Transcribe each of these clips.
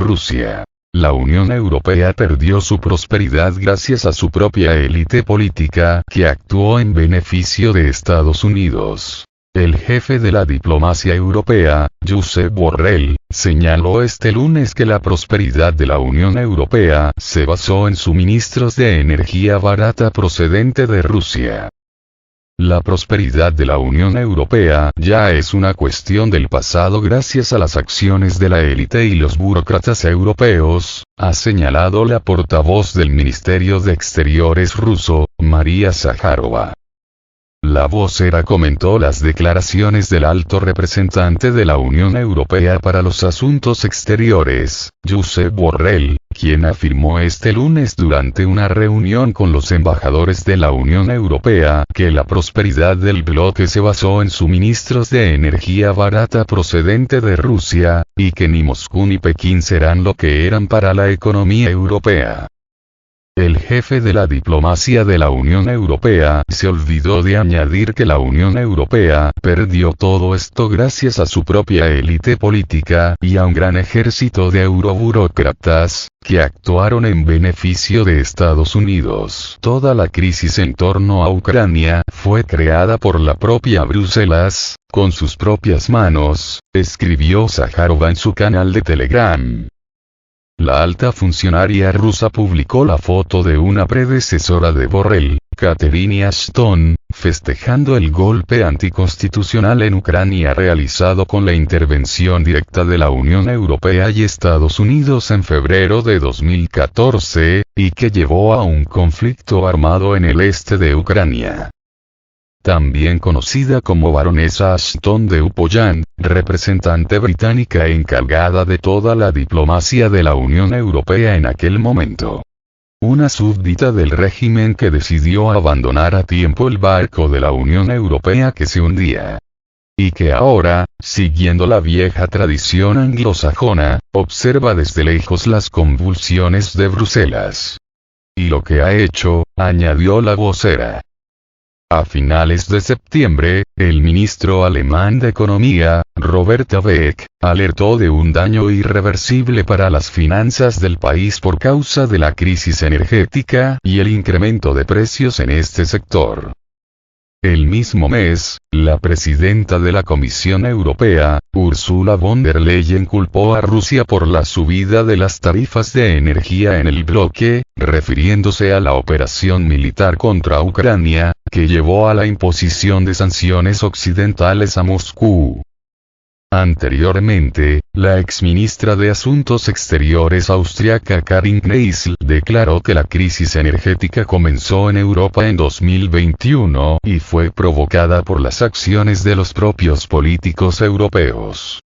Rusia. La Unión Europea perdió su prosperidad gracias a su propia élite política, que actuó en beneficio de Estados Unidos. El jefe de la diplomacia europea, Josep Borrell, señaló este lunes que la prosperidad de la Unión Europea se basó en suministros de energía barata procedente de Rusia. La prosperidad de la Unión Europea ya es una cuestión del pasado gracias a las acciones de la élite y los burócratas europeos, ha señalado la portavoz del Ministerio de Exteriores ruso, María Zakharova. La vocera comentó las declaraciones del alto representante de la Unión Europea para los Asuntos Exteriores, Josep Borrell, quien afirmó este lunes durante una reunión con los embajadores de la Unión Europea que la prosperidad del bloque se basó en suministros de energía barata procedente de Rusia, y que ni Moscú ni Pekín serán lo que eran para la economía europea. El jefe de la diplomacia de la Unión Europea se olvidó de añadir que la Unión Europea perdió todo esto gracias a su propia élite política y a un gran ejército de euroburócratas, que actuaron en beneficio de Estados Unidos. Toda la crisis en torno a Ucrania fue creada por la propia Bruselas, con sus propias manos, escribió Zakharova en su canal de Telegram. La alta funcionaria rusa publicó la foto de una predecesora de Borrell, Catherine Ashton, festejando el golpe anticonstitucional en Ucrania realizado con la intervención directa de la Unión Europea y Estados Unidos en febrero de 2014, y que llevó a un conflicto armado en el este de Ucrania. También conocida como baronesa Ashton de Upjohn, representante británica encargada de toda la diplomacia de la Unión Europea en aquel momento. Una súbdita del régimen que decidió abandonar a tiempo el barco de la Unión Europea que se hundía. Y que ahora, siguiendo la vieja tradición anglosajona, observa desde lejos las convulsiones de Bruselas. Y lo que ha hecho, añadió la vocera. A finales de septiembre, el ministro alemán de Economía, Robert Habeck, alertó de un daño irreversible para las finanzas del país por causa de la crisis energética y el incremento de precios en este sector. El mismo mes, la presidenta de la Comisión Europea, Ursula von der Leyen culpó a Rusia por la subida de las tarifas de energía en el bloque, refiriéndose a la operación militar contra Ucrania, que llevó a la imposición de sanciones occidentales a Moscú. Anteriormente, la exministra de Asuntos Exteriores austriaca Karin Kneißl declaró que la crisis energética comenzó en Europa en 2021 y fue provocada por las acciones de los propios políticos europeos.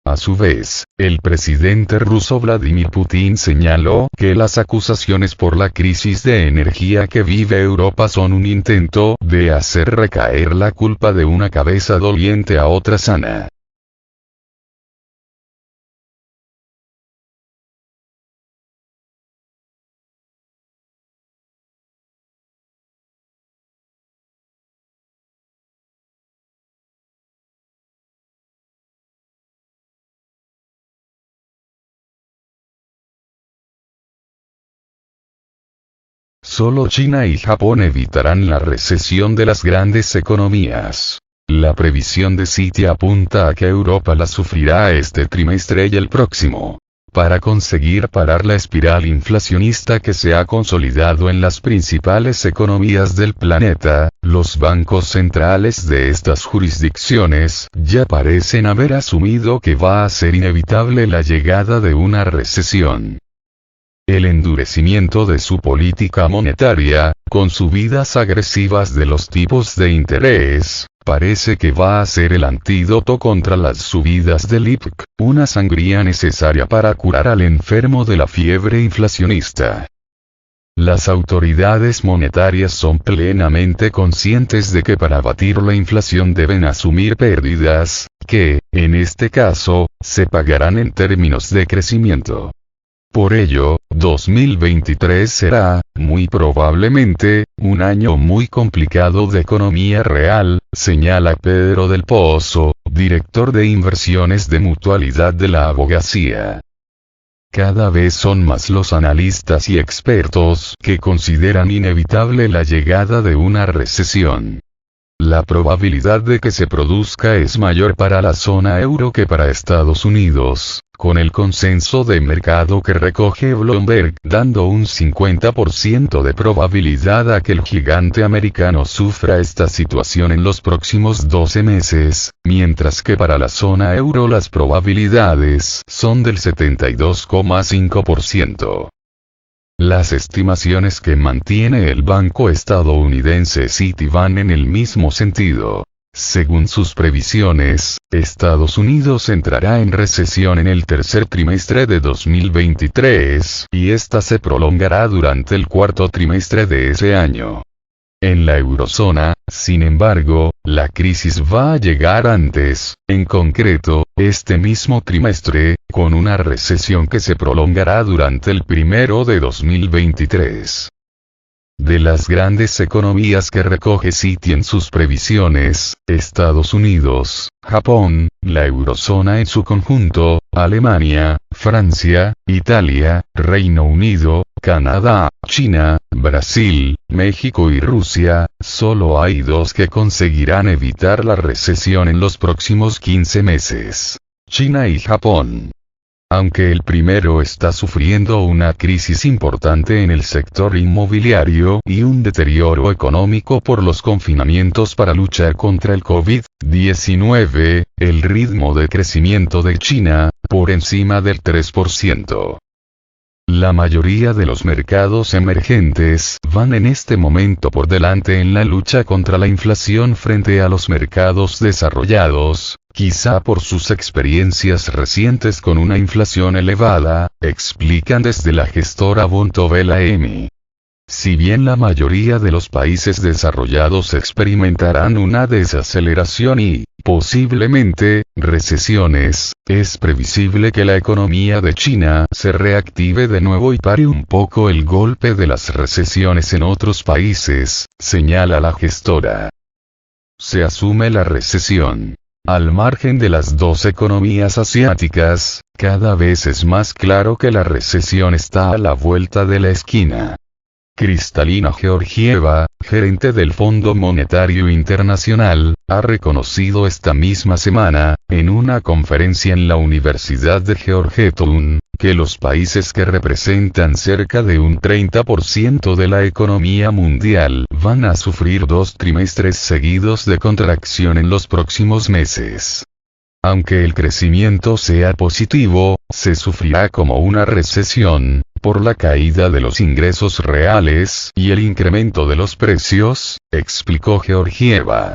A su vez, el presidente ruso Vladimir Putin señaló que las acusaciones por la crisis de energía que vive Europa son un intento de hacer recaer la culpa de una cabeza doliente a otra sana. Solo China y Japón evitarán la recesión de las grandes economías. La previsión de Citi apunta a que Europa la sufrirá este trimestre y el próximo. Para conseguir parar la espiral inflacionista que se ha consolidado en las principales economías del planeta, los bancos centrales de estas jurisdicciones ya parecen haber asumido que va a ser inevitable la llegada de una recesión. El endurecimiento de su política monetaria, con subidas agresivas de los tipos de interés, parece que va a ser el antídoto contra las subidas del IPC, una sangría necesaria para curar al enfermo de la fiebre inflacionista. Las autoridades monetarias son plenamente conscientes de que para abatir la inflación deben asumir pérdidas, que, en este caso, se pagarán en términos de crecimiento. Por ello, 2023 será, muy probablemente, un año muy complicado de economía real, señala Pedro del Pozo, director de inversiones de Mutualidad de la Abogacía. Cada vez son más los analistas y expertos que consideran inevitable la llegada de una recesión. La probabilidad de que se produzca es mayor para la zona euro que para Estados Unidos, con el consenso de mercado que recoge Bloomberg dando un 50% de probabilidad a que el gigante americano sufra esta situación en los próximos 12 meses, mientras que para la zona euro las probabilidades son del 72,5%. Las estimaciones que mantiene el banco estadounidense Citi van en el mismo sentido. Según sus previsiones, Estados Unidos entrará en recesión en el tercer trimestre de 2023, y esta se prolongará durante el cuarto trimestre de ese año. En la eurozona, sin embargo, la crisis va a llegar antes, en concreto, este mismo trimestre, con una recesión que se prolongará durante el primero de 2023. De las grandes economías que recoge Citi en sus previsiones, Estados Unidos, Japón, la eurozona en su conjunto, Alemania, Francia, Italia, Reino Unido, Canadá, China, Brasil, México y Rusia, solo hay dos que conseguirán evitar la recesión en los próximos 15 meses: China y Japón. Aunque el primero está sufriendo una crisis importante en el sector inmobiliario y un deterioro económico por los confinamientos para luchar contra el COVID-19, el ritmo de crecimiento de China, por encima del 3%. La mayoría de los mercados emergentes van en este momento por delante en la lucha contra la inflación frente a los mercados desarrollados, quizá por sus experiencias recientes con una inflación elevada, explican desde la gestora Vontobel AM. Si bien la mayoría de los países desarrollados experimentarán una desaceleración y, posiblemente, recesiones, es previsible que la economía de China se reactive de nuevo y pare un poco el golpe de las recesiones en otros países, señala la gestora. Se asume la recesión. Al margen de las dos economías asiáticas, cada vez es más claro que la recesión está a la vuelta de la esquina. Kristalina Georgieva, gerente del Fondo Monetario Internacional, ha reconocido esta misma semana, en una conferencia en la Universidad de Georgetown, que los países que representan cerca de un 30% de la economía mundial van a sufrir 2 trimestres seguidos de contracción en los próximos meses. Aunque el crecimiento sea positivo, se sufrirá como una recesión, por la caída de los ingresos reales y el incremento de los precios, explicó Georgieva.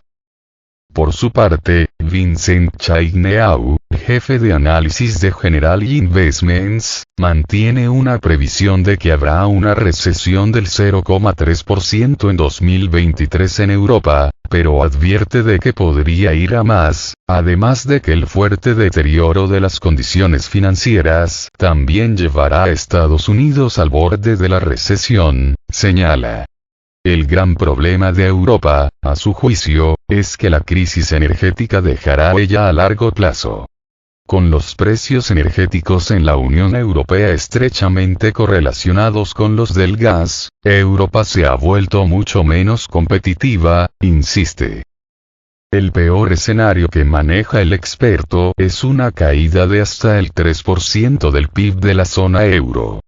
Por su parte, Vincent Chaigneau, jefe de análisis de General Investments, mantiene una previsión de que habrá una recesión del 0,3% en 2023 en Europa, pero advierte de que podría ir a más, además de que el fuerte deterioro de las condiciones financieras también llevará a Estados Unidos al borde de la recesión, señala. El gran problema de Europa, a su juicio, es que la crisis energética dejará huella a largo plazo. Con los precios energéticos en la Unión Europea estrechamente correlacionados con los del gas, Europa se ha vuelto mucho menos competitiva, insiste. El peor escenario que maneja el experto es una caída de hasta el 3% del PIB de la zona euro.